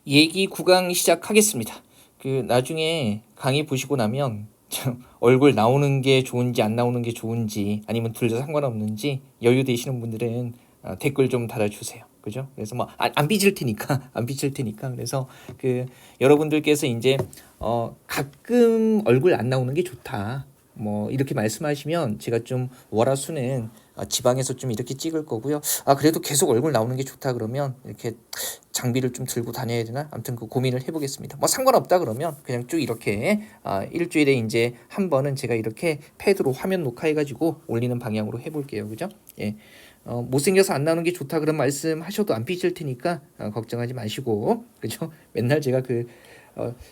얘기 구강 시작하겠습니다. 나중에 강의 보시고 나면 얼굴 나오는 게 좋은지 안 나오는 게 좋은지 아니면 둘 다 상관없는지 여유 되시는 분들은 댓글 좀 달아주세요. 그죠? 그래서 뭐 안 삐질 테니까 안 삐질 테니까 그래서 여러분들께서 이제 가끔 얼굴 안 나오는 게 좋다. 뭐 이렇게 말씀하시면 제가 좀 월화수는 지방에서 좀 이렇게 찍을 거고요. 그래도 계속 얼굴 나오는 게 좋다 그러면 이렇게 장비를 좀 들고 다녀야 되나? 아무튼 그 고민을 해보겠습니다. 뭐 상관없다 그러면 그냥 쭉 이렇게 일주일에 이제 한 번은 제가 이렇게 패드로 화면 녹화해가지고 올리는 방향으로 해볼게요. 그죠? 예. 못생겨서 안 나오는 게 좋다 그런 말씀 하셔도 안 삐질 테니까 걱정하지 마시고 그죠? 맨날 제가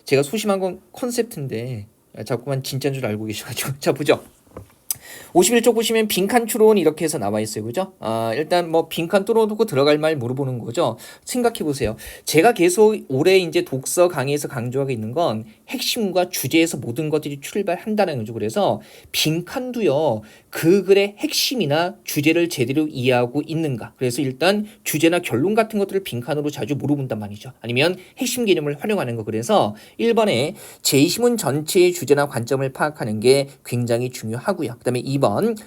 제가 소심한 건 컨셉트인데 자꾸만 진짜인 줄 알고 계셔가지고 자 보죠. 51쪽 보시면 빈칸 추론 이렇게 해서 나와 있어요. 그죠? 일단 뭐 빈칸 뚫어두고 들어갈 말 물어보는 거죠. 생각해 보세요. 제가 계속 올해 이제 독서 강의에서 강조하고 있는 건 핵심과 주제에서 모든 것들이 출발한다는 거죠. 그래서 빈칸도요. 그 글의 핵심이나 주제를 제대로 이해하고 있는가. 그래서 일단 주제나 결론 같은 것들을 빈칸으로 자주 물어본단 말이죠. 아니면 핵심 개념을 활용하는 거. 그래서 1번에 제2시문 전체의 주제나 관점을 파악하는 게 굉장히 중요하고요. 그 다음에 2번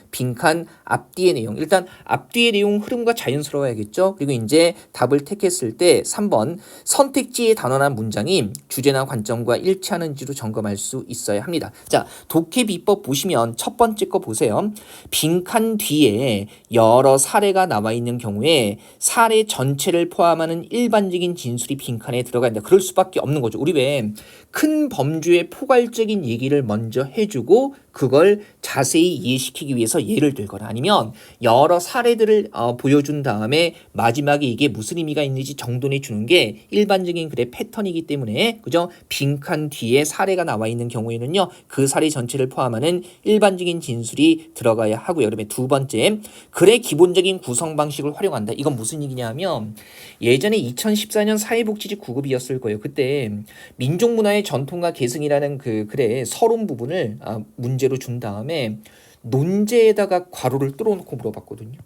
빈칸 앞뒤의 내용. 일단 앞뒤의 내용 흐름과 자연스러워야겠죠. 그리고 이제 답을 택했을 때 3번 선택지의 단언한 문장이 주제나 관점과 일치하는지로 점검할 수 있어야 합니다. 자, 독해 비법 보시면 첫 번째 거 보세요. 빈칸 뒤에 여러 사례가 나와 있는 경우에 사례 전체를 포함하는 일반적인 진술이 빈칸에 들어간다. 그럴 수밖에 없는 거죠. 우리 왜 큰 범주의 포괄적인 얘기를 먼저 해주고 그걸 자세히 이해시키기 위해서 예를 들거나 아니면 여러 사례들을 보여준 다음에 마지막에 이게 무슨 의미가 있는지 정돈해 주는 게 일반적인 글의 패턴이기 때문에 그죠? 빈칸 뒤에 사례가 나와 있는 경우에는요. 그 사례 전체를 포함하는 일반적인 진술이 들어가야 하고요. 그다음에 두 번째, 글의 기본적인 구성 방식을 활용한다. 이건 무슨 얘기냐면 예전에 2014년 사회복지직 9급이었을 거예요. 그때 민족문화의 전통과 계승이라는 그 글의 서론 부분을 문제로 준 다음에 논제에다가 괄호를 뚫어놓고 물어봤거든요.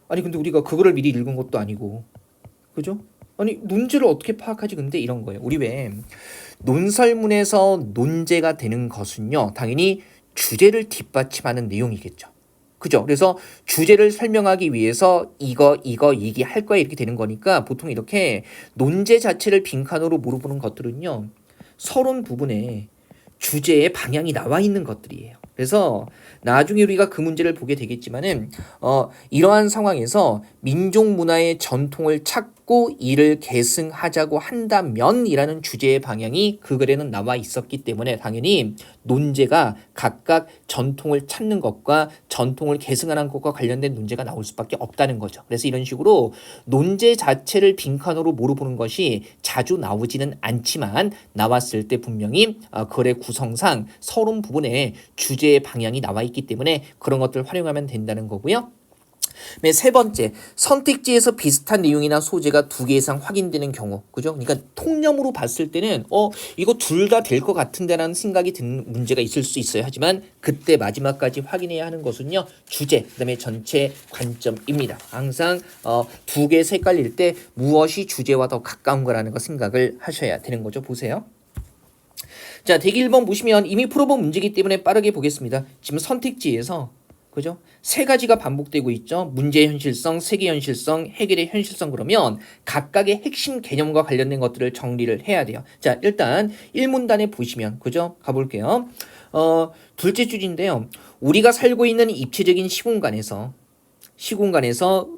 아니 근데 우리가 그거를 미리 읽은 것도 아니고 그죠? 아니 논제를 어떻게 파악하지? 근데 이런 거예요. 우리 왜 논설문에서 논제가 되는 것은요. 당연히 주제를 뒷받침하는 내용이겠죠. 그죠? 그래서 주제를 설명하기 위해서 이거 얘기할 거야 이렇게 되는 거니까 보통 이렇게 논제 자체를 빈칸으로 물어보는 것들은요. 서론 부분에 주제의 방향이 나와 있는 것들이에요. 그래서 나중에 우리가 그 문제를 보게 되겠지만은 이러한 상황에서 민족 문화의 전통을 찾고 이를 계승하자고 한다면이라는 주제의 방향이 그 글에는 나와 있었기 때문에 당연히 논제가 각각 전통을 찾는 것과 전통을 계승하는 것과 관련된 논제가 나올 수밖에 없다는 거죠. 그래서 이런 식으로 논제 자체를 빈칸으로 물어보는 것이 자주 나오지는 않지만 나왔을 때 분명히 글의 구성상 서론 부분에 주제의 방향이 나와 있기 때문에 그런 것들을 활용하면 된다는 거고요. 세 번째, 선택지에서 비슷한 내용이나 소재가 두 개 이상 확인되는 경우, 그죠? 그러니까 통념으로 봤을 때는 이거 둘 다 될 것 같은데라는 생각이 드는 문제가 있을 수 있어요. 하지만 그때 마지막까지 확인해야 하는 것은요, 주제, 그다음에 전체 관점입니다. 항상 두 개 헷갈릴 때 무엇이 주제와 더 가까운 거라는 거 생각을 하셔야 되는 거죠. 보세요. 자, 대기 1번 보시면 이미 풀어본 문제이기 때문에 빠르게 보겠습니다. 지금 선택지에서 그죠? 세 가지가 반복되고 있죠. 문제의 현실성, 세계 현실성, 해결의 현실성. 그러면 각각의 핵심 개념과 관련된 것들을 정리를 해야 돼요. 자, 일단 1문단에 보시면 그죠? 가볼게요. 둘째 줄인데요. 우리가 살고 있는 입체적인 시공간에서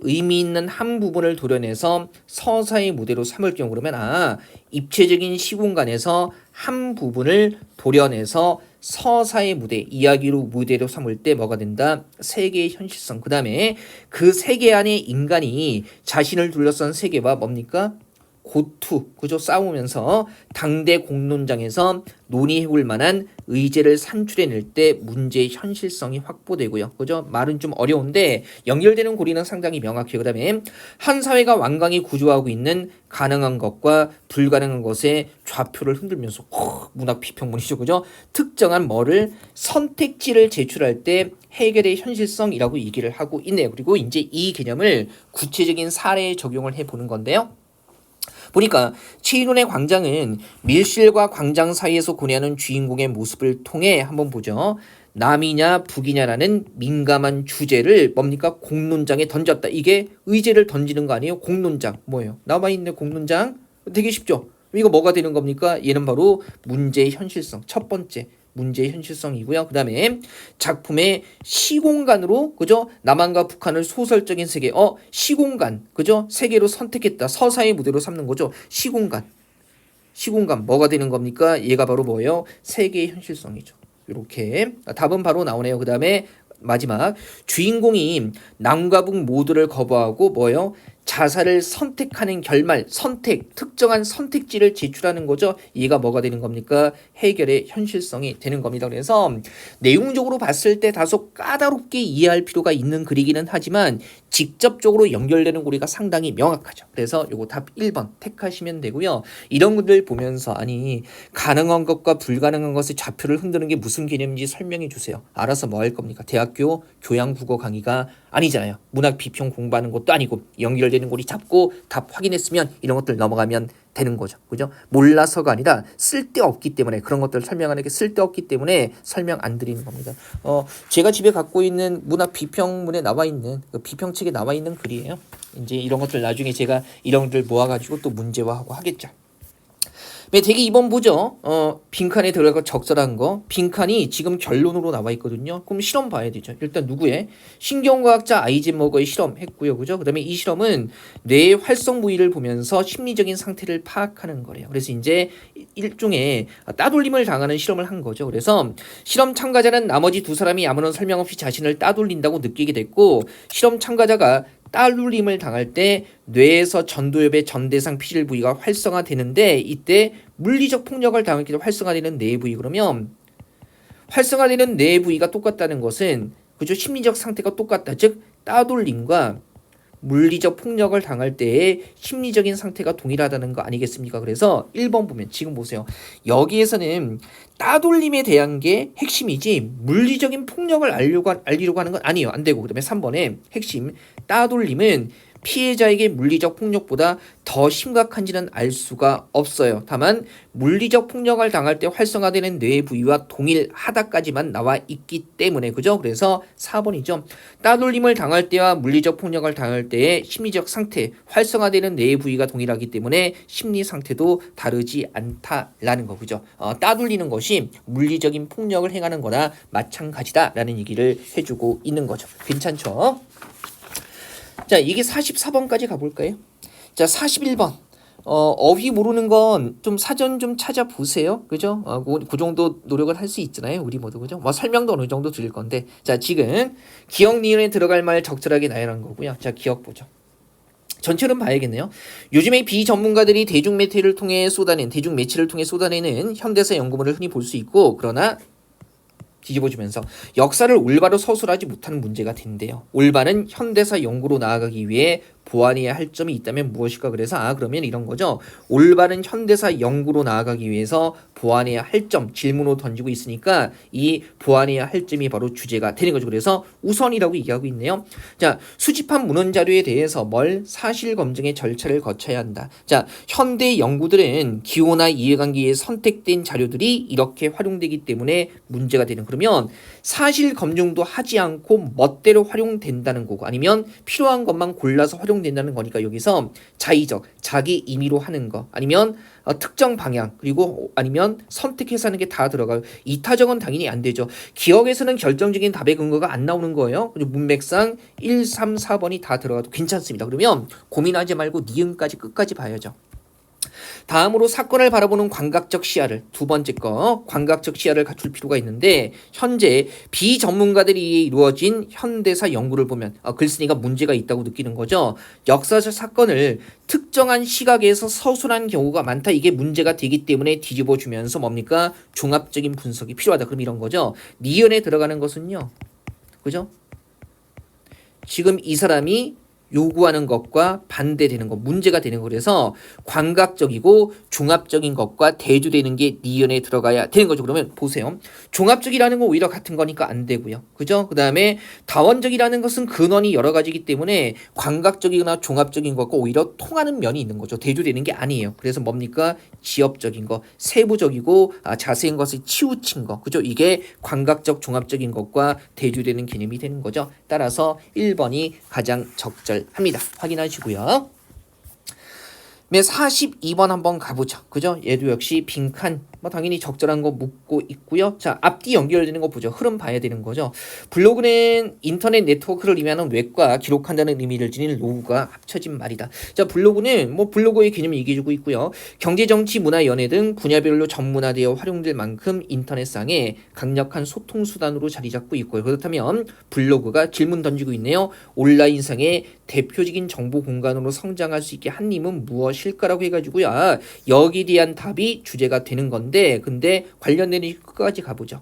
의미 있는 한 부분을 도려내서 서사의 무대로 삼을 경우 그러면 입체적인 시공간에서 한 부분을 도려내서 서사의 무대, 이야기로 무대로 삼을 때 뭐가 된다? 세계의 현실성. 그 다음에 그 세계 안에 인간이 자신을 둘러싼 세계와 뭡니까? 고투, 그죠? 싸우면서 당대 공론장에서 논의해볼 만한 의제를 산출해낼 때 문제의 현실성이 확보되고요. 그죠? 말은 좀 어려운데 연결되는 고리는 상당히 명확해요. 그 다음에 한 사회가 완강히 구조하고 있는 가능한 것과 불가능한 것의 좌표를 흔들면서 문학 비평문이죠. 그죠? 특정한 뭐를 선택지를 제출할 때 해결의 현실성이라고 얘기를 하고 있네요. 그리고 이제 이 개념을 구체적인 사례에 적용을 해보는 건데요. 보니까 최인원의 광장은 밀실과 광장 사이에서 고뇌하는 주인공의 모습을 통해 한번 보죠. 남이냐 북이냐라는 민감한 주제를 뭡니까? 공론장에 던졌다. 이게 의제를 던지는 거 아니에요? 공론장. 뭐예요? 나와 있는 공론장? 되게 쉽죠? 이거 뭐가 되는 겁니까? 얘는 바로 문제의 현실성. 첫 번째. 문제의 현실성이고요. 그 다음에 작품의 시공간으로, 그죠? 남한과 북한을 소설적인 세계, 시공간, 그죠? 세계로 선택했다. 서사의 무대로 삼는 거죠. 시공간. 시공간 뭐가 되는 겁니까? 얘가 바로 뭐예요? 세계의 현실성이죠. 이렇게 답은 바로 나오네요. 그 다음에 마지막 주인공이 남과 북 모두를 거부하고 뭐예요? 자살을 선택하는 결말, 선택, 특정한 선택지를 제출하는 거죠. 얘가 뭐가 되는 겁니까? 해결의 현실성이 되는 겁니다. 그래서 내용적으로 봤을 때 다소 까다롭게 이해할 필요가 있는 글이기는 하지만 직접적으로 연결되는 고리가 상당히 명확하죠. 그래서 요거 답 1번 택하시면 되고요. 이런 것들 보면서 아니 가능한 것과 불가능한 것의 좌표를 흔드는 게 무슨 개념인지 설명해 주세요. 알아서 뭐 할 겁니까? 대학교 교양국어 강의가 아니잖아요. 문학 비평 공부하는 것도 아니고 연결되는 고리 잡고 답 확인했으면 이런 것들 넘어가면 되는 거죠. 그죠? 몰라서가 아니라 쓸데없기 때문에 그런 것들을 설명하는 게 쓸데없기 때문에 설명 안 드리는 겁니다. 제가 집에 갖고 있는 문학 비평문에 나와 있는 그 비평책에 나와 있는 글이에요. 이제 이런 것들 나중에 제가 이런 것들 모아가지고 또 문제화하고 하겠죠. 대개 2번 보죠. 빈칸에 들어가 적절한 거. 빈칸이 지금 결론으로 나와 있거든요. 그럼 실험 봐야 되죠. 일단 누구의? 신경과학자 아이젠버거의 실험 했고요. 그죠? 그 다음에 이 실험은 뇌의 활성 부위를 보면서 심리적인 상태를 파악하는 거래요. 그래서 이제 일종의 따돌림을 당하는 실험을 한 거죠. 그래서 실험 참가자는 나머지 두 사람이 아무런 설명 없이 자신을 따돌린다고 느끼게 됐고, 실험 참가자가 따돌림을 당할 때 뇌에서 전두엽의 전대상 피질 부위가 활성화되는데 이때 물리적 폭력을 당하기 때문에 활성화되는 뇌 부위. 그러면 활성화되는 뇌 부위가 똑같다는 것은 그죠? 심리적 상태가 똑같다. 즉 따돌림과 물리적 폭력을 당할 때의 심리적인 상태가 동일하다는 거 아니겠습니까? 그래서 1번 보면 지금 보세요. 여기에서는 따돌림에 대한 게 핵심이지 물리적인 폭력을 알리려고 하는 건 아니에요. 안 되고. 그다음에 3번에 핵심 따돌림은 피해자에게 물리적 폭력보다 더 심각한지는 알 수가 없어요. 다만 물리적 폭력을 당할 때 활성화되는 뇌 부위와 동일하다까지만 나와 있기 때문에 그죠? 그래서 4번이죠. 따돌림을 당할 때와 물리적 폭력을 당할 때의 심리적 상태, 활성화되는 뇌 부위가 동일하기 때문에 심리 상태도 다르지 않다라는 거 그죠? 따돌리는 것이 물리적인 폭력을 행하는 거나 마찬가지다라는 얘기를 해주고 있는 거죠. 괜찮죠? 자, 이게 44번까지 가볼까요? 자, 41번. 어휘 모르는 건 좀 사전 좀 찾아보세요. 그죠? 그 정도 노력을 할 수 있잖아요. 우리 모두. 그죠? 설명도 어느 정도 드릴 건데. 자, 지금 기억 니은에 들어갈 말 적절하게 나열한 거고요. 자, 기억 보죠. 전체는 봐야겠네요. 요즘에 비전문가들이 대중매체를 통해 쏟아내는 현대사 연구물을 흔히 볼 수 있고, 그러나 뒤집어주면서 역사를 올바로 서술하지 못하는 문제가 된대요. 올바른 현대사 연구로 나아가기 위해 보완해야 할 점이 있다면 무엇일까? 그래서 그러면 이런 거죠. 올바른 현대사 연구로 나아가기 위해서 보완해야 할 점 질문으로 던지고 있으니까 이 보완해야 할 점이 바로 주제가 되는 거죠. 그래서 우선이라고 얘기하고 있네요. 자, 수집한 문헌 자료에 대해서 사실 검증의 절차를 거쳐야 한다. 자, 현대 연구들은 기호나 이해관계에 선택된 자료들이 이렇게 활용되기 때문에 문제가 되는. 그러면 사실 검증도 하지 않고 멋대로 활용된다는 거고 아니면 필요한 것만 골라서 활용된다는 거니까 여기서 자의적, 자기 임의로 하는 거 아니면 특정 방향 그리고 아니면 선택해서 하는 게 다 들어가요. 이타적은 당연히 안 되죠. 기억에서는 결정적인 답의 근거가 안 나오는 거예요. 그리고 문맥상 1, 3, 4번이 다 들어가도 괜찮습니다. 그러면 고민하지 말고 니은까지 끝까지 봐야죠. 다음으로 사건을 바라보는 광각적 시야를 두 번째 거 광각적 시야를 갖출 필요가 있는데 현재 비전문가들이 이루어진 현대사 연구를 보면 글쓴이가 문제가 있다고 느끼는 거죠. 역사적 사건을 특정한 시각에서 서술한 경우가 많다. 이게 문제가 되기 때문에 뒤집어주면서 뭡니까? 종합적인 분석이 필요하다. 그럼 이런 거죠. 니은에 들어가는 것은요. 그죠? 지금 이 사람이 요구하는 것과 반대되는 것, 문제가 되는 거. 그래서 광각적이고 종합적인 것과 대조되는 게 니은에 들어가야 되는 거죠. 그러면 보세요. 종합적이라는 건 오히려 같은 거니까 안 되고요. 그죠? 그 다음에 다원적이라는 것은 근원이 여러 가지이기 때문에 광각적이거나 종합적인 것과 오히려 통하는 면이 있는 거죠. 대조되는 게 아니에요. 그래서 뭡니까? 지엽적인 거, 세부적이고 자세한 것을 치우친 거. 그죠? 이게 광각적, 종합적인 것과 대조되는 개념이 되는 거죠. 따라서 1번이 가장 적절합니다. 확인하시고요. 네, 42번 한번 가보죠. 그죠? 얘도 역시 빈칸 뭐 당연히 적절한 거 묻고 있고요. 자, 앞뒤 연결되는 거 보죠. 흐름 봐야 되는 거죠. 블로그는 인터넷 네트워크를 의미하는 웹과 기록한다는 의미를 지닌 로그가 합쳐진 말이다. 자, 블로그는 뭐 블로그의 개념을 얘기해주고 있고요. 경제, 정치, 문화, 연애 등 분야별로 전문화되어 활용될 만큼 인터넷상에 강력한 소통 수단으로 자리 잡고 있고요. 그렇다면 블로그가 질문 던지고 있네요. 온라인상의 대표적인 정보 공간으로 성장할 수 있게 한 힘은 무엇일까라고 해가지고요. 여기에 대한 답이 주제가 되는 건데 근데 관련되는 끝까지 가보죠.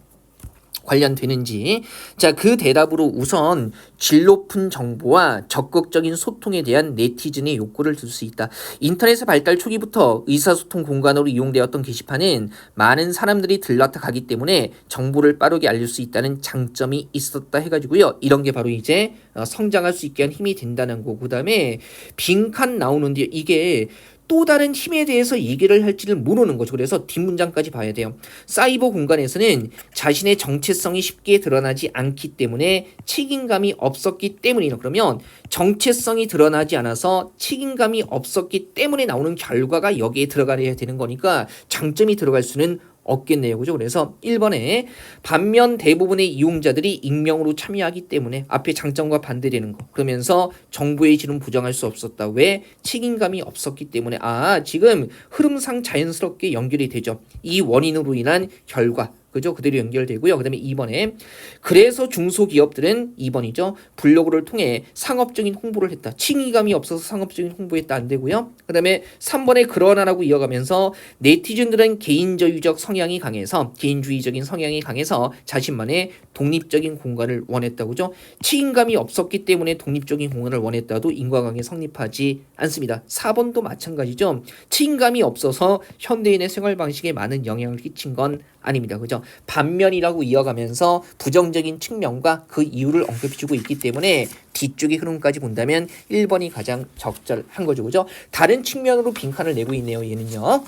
관련되는지. 자, 그 대답으로 우선 질 높은 정보와 적극적인 소통에 대한 네티즌의 욕구를 들 수 있다. 인터넷의 발달 초기부터 의사소통 공간으로 이용되었던 게시판은 많은 사람들이 들렀다 가기 때문에 정보를 빠르게 알릴 수 있다는 장점이 있었다 해가지고요. 이런 게 바로 이제 성장할 수 있게 한 힘이 된다는 거고, 그 다음에 빈칸 나오는데 이게 또 다른 힘에 대해서 얘기를 할지를 모르는 거죠. 그래서 뒷문장까지 봐야 돼요. 사이버 공간에서는 자신의 정체성이 쉽게 드러나지 않기 때문에 책임감이 없었기 때문이다. 그러면 정체성이 드러나지 않아서 책임감이 없었기 때문에 나오는 결과가 여기에 들어가야 되는 거니까 장점이 들어갈 수는 없겠네요. 그죠? 그래서 1번에 반면 대부분의 이용자들이 익명으로 참여하기 때문에 앞에 장점과 반대되는 거. 그러면서 정보의 질은 부정할 수 없었다. 왜? 책임감이 없었기 때문에. 지금 흐름상 자연스럽게 연결이 되죠. 이 원인으로 인한 결과. 그죠? 그대로 연결되고요. 그 다음에 2번에 그래서 중소기업들은 2번이죠. 블로그를 통해 상업적인 홍보를 했다. 칭의감이 없어서 상업적인 홍보했다. 안 되고요. 그 다음에 3번에 그러나라고 이어가면서 네티즌들은 개인주의적 성향이 강해서 개인주의적인 성향이 강해서 자신만의 독립적인 공간을 원했다고 그죠? 책임감이 없었기 때문에 독립적인 공간을 원했다도 인과관계 성립하지 않습니다. 4번도 마찬가지죠. 책임감이 없어서 현대인의 생활 방식에 많은 영향을 끼친 건 아닙니다. 그죠? 반면이라고 이어가면서 부정적인 측면과 그 이유를 언급해주고 있기 때문에 뒤쪽의 흐름까지 본다면 1번이 가장 적절한 거죠. 그죠? 다른 측면으로 빈칸을 내고 있네요. 얘는요.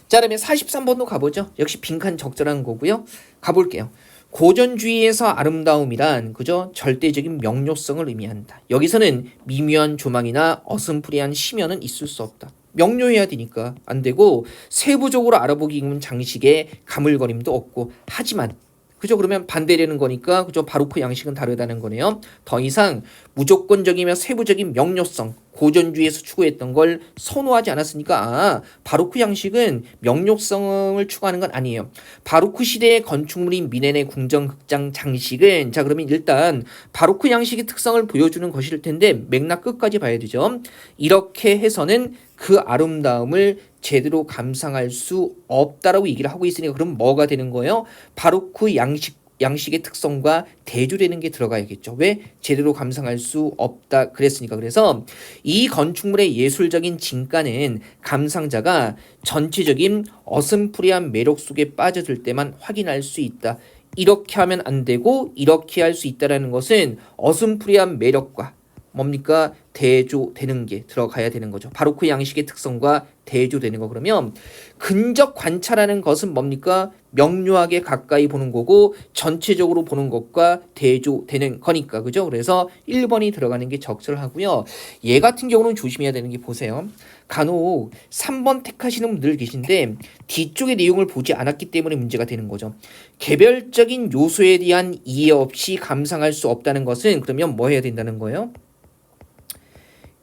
자, 그러면 43번도 가보죠. 역시 빈칸 적절한 거고요. 가볼게요. 고전주의에서 아름다움이란 그죠? 절대적인 명료성을 의미한다. 여기서는 미묘한 조망이나 어슴푸레한 심연은 있을 수 없다. 명료해야 되니까 안 되고 세부적으로 알아보기 힘든 장식에 가물거림도 없고 하지만 그죠? 그러면 반대되는 거니까 그죠? 바로크 양식은 다르다는 거네요. 더 이상 무조건적이며 세부적인 명료성 고전주의에서 추구했던 걸 선호하지 않았으니까 바로크 양식은 명료성을 추구하는 건 아니에요. 바로크 시대의 건축물인 미넨의 궁전극장 장식은 자 그러면 일단 바로크 양식의 특성을 보여주는 것일 텐데 맥락 끝까지 봐야 되죠. 이렇게 해서는 그 아름다움을 제대로 감상할 수 없다라고 얘기를 하고 있으니까 그럼 뭐가 되는 거예요? 바로크 양식의 특성과 대조되는 게 들어가야겠죠. 왜? 제대로 감상할 수 없다 그랬으니까. 그래서 이 건축물의 예술적인 진가는 감상자가 전체적인 어슴푸레한 매력 속에 빠져들 때만 확인할 수 있다. 이렇게 하면 안 되고 이렇게 할 수 있다는 것은 어슴푸레한 매력과 뭡니까? 대조되는 게 들어가야 되는 거죠. 바로크 양식의 특성과 대조되는 거. 그러면 근접 관찰하는 것은 뭡니까? 명료하게 가까이 보는 거고 전체적으로 보는 것과 대조되는 거니까. 그죠? 그래서 1번이 들어가는 게 적절하고요. 얘 같은 경우는 조심해야 되는 게 보세요. 간혹 3번 택하시는 분들 계신데 뒤쪽의 내용을 보지 않았기 때문에 문제가 되는 거죠. 개별적인 요소에 대한 이해 없이 감상할 수 없다는 것은 그러면 뭐 해야 된다는 거예요?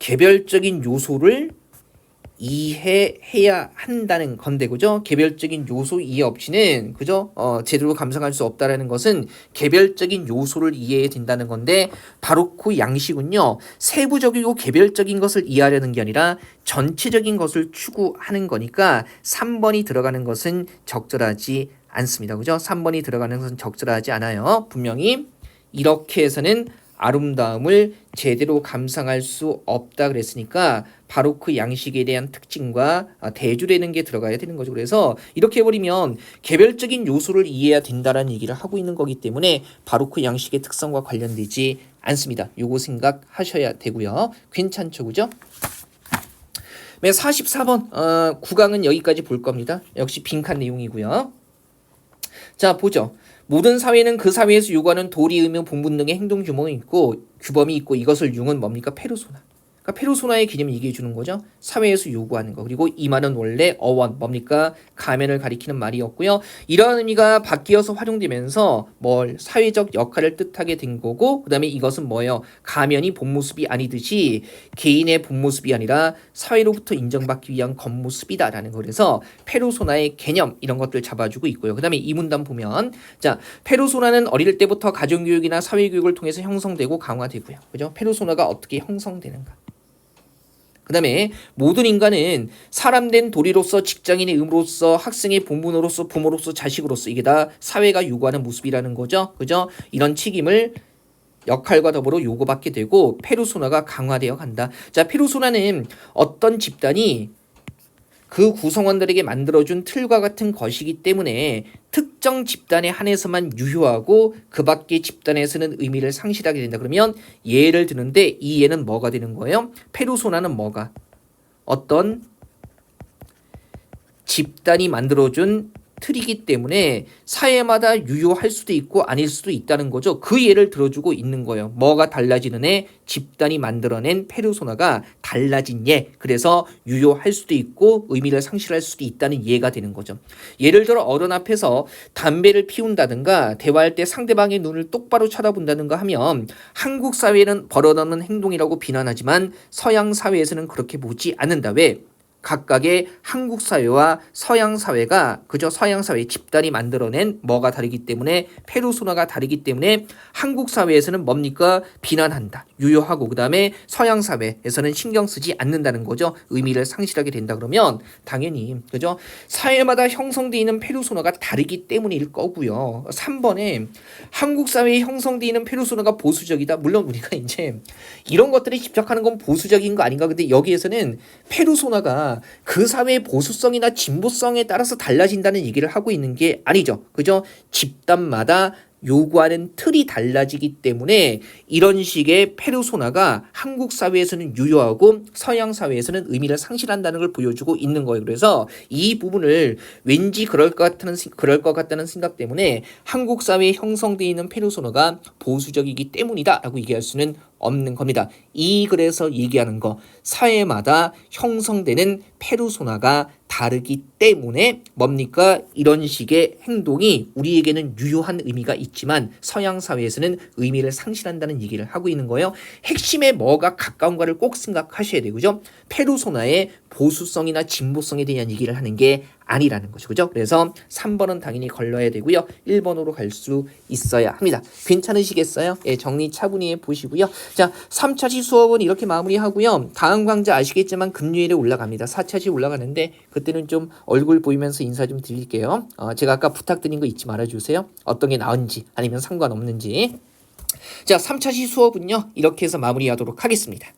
개별적인 요소를 이해해야 한다는 건데 그죠? 개별적인 요소 이해 없이는 그죠? 제대로 감상할 수 없다라는 것은 개별적인 요소를 이해해야 된다는 건데 바로크 양식은요. 세부적이고 개별적인 것을 이해하려는 게 아니라 전체적인 것을 추구하는 거니까 3번이 들어가는 것은 적절하지 않습니다. 그죠? 3번이 들어가는 것은 적절하지 않아요. 분명히 이렇게 해서는 아름다움을 제대로 감상할 수 없다 그랬으니까 바로크 양식에 대한 특징과 대조되는 게 들어가야 되는 거죠. 그래서 이렇게 해버리면 개별적인 요소를 이해해야 된다라는 얘기를 하고 있는 거기 때문에 바로크 양식의 특성과 관련되지 않습니다. 요거 생각하셔야 되고요. 괜찮죠, 그죠? 네, 44번 9강은 여기까지 볼 겁니다. 역시 빈칸 내용이고요. 자, 보죠. 모든 사회는 그 사회에서 요구하는 도리, 의무, 본분 등의 행동 규범이 있고 이것을 융은 뭡니까? 페르소나. 그러니까 페르소나의 개념을 얘기해 주는 거죠. 사회에서 요구하는 거. 그리고 이 말은 원래 어원 뭡니까? 가면을 가리키는 말이었고요. 이러한 의미가 바뀌어서 활용되면서 사회적 역할을 뜻하게 된 거고, 그다음에 이것은 뭐예요? 가면이 본 모습이 아니듯이 개인의 본 모습이 아니라 사회로부터 인정받기 위한 겉모습이다라는 거. 그래서 페르소나의 개념 이런 것들 잡아주고 있고요. 그다음에 이 문단 보면 자, 페르소나는 어릴 때부터 가정교육이나 사회교육을 통해서 형성되고 강화되고요. 그죠? 페르소나가 어떻게 형성되는가? 그 다음에 모든 인간은 사람된 도리로서 직장인의 의무로서 학생의 본분으로서 부모로서 자식으로서 이게 다 사회가 요구하는 모습이라는 거죠. 그죠? 이런 책임을 역할과 더불어 요구받게 되고 페르소나가 강화되어 간다. 자, 페르소나는 어떤 집단이 그 구성원들에게 만들어준 틀과 같은 것이기 때문에 특정 집단에 한해서만 유효하고 그 밖의 집단에서는 의미를 상실하게 된다. 그러면 예를 드는데 이 예는 뭐가 되는 거예요? 페르소나는 뭐가? 어떤 집단이 만들어준 틀이기 때문에 사회마다 유효할 수도 있고 아닐 수도 있다는 거죠. 그 예를 들어주고 있는 거예요. 뭐가 달라지는 애? 집단이 만들어낸 페르소나가 달라진 예. 그래서 유효할 수도 있고 의미를 상실할 수도 있다는 예가 되는 거죠. 예를 들어 어른 앞에서 담배를 피운다든가 대화할 때 상대방의 눈을 똑바로 쳐다본다든가 하면 한국 사회는 버릇없는 행동이라고 비난하지만 서양 사회에서는 그렇게 보지 않는다. 왜? 각각의 한국 사회와 서양 사회가 그저 서양 사회 집단이 만들어낸 뭐가 다르기 때문에 페르소나가 다르기 때문에 한국 사회에서는 뭡니까? 비난한다. 유효하고 그다음에 서양 사회에서는 신경 쓰지 않는다는 거죠. 의미를 상실하게 된다 그러면 당연히 그죠? 사회마다 형성되어 있는 페르소나가 다르기 때문일 거고요. 3번에 한국 사회에 형성되어 있는 페르소나가 보수적이다. 물론 우리가 이제 이런 것들에 집착하는 건 보수적인 거 아닌가? 근데 여기에서는 페르소나가 그 사회의 보수성이나 진보성에 따라서 달라진다는 얘기를 하고 있는 게 아니죠. 그죠? 집단마다 요구하는 틀이 달라지기 때문에 이런 식의 페르소나가 한국 사회에서는 유효하고 서양 사회에서는 의미를 상실한다는 걸 보여주고 있는 거예요. 그래서 이 부분을 왠지 그럴 것 같다는 생각 때문에 한국 사회에 형성되어 있는 페르소나가 보수적이기 때문이다라고 얘기할 수는 없는 겁니다. 이 글에서 얘기하는 거 사회마다 형성되는 페르소나가 다르기 때문에 뭡니까? 이런 식의 행동이 우리에게는 유효한 의미가 있지만 서양 사회에서는 의미를 상실한다는 얘기를 하고 있는 거예요. 핵심에 뭐가 가까운가를 꼭 생각하셔야 되고 그죠? 페르소나의 보수성이나 진보성에 대한 얘기를 하는 게 아니라는 거죠. 그죠? 그래서 3번은 당연히 걸러야 되고요. 1번으로 갈 수 있어야 합니다. 괜찮으시겠어요? 예, 정리 차분히 해보시고요. 자, 3차시 수업은 이렇게 마무리하고요. 다음 강좌 아시겠지만 금요일에 올라갑니다. 4차시 올라가는데 그때는 좀 얼굴 보이면서 인사 좀 드릴게요. 제가 아까 부탁드린 거 잊지 말아주세요. 어떤 게 나은지 아니면 상관없는지. 자, 3차시 수업은요. 이렇게 해서 마무리하도록 하겠습니다.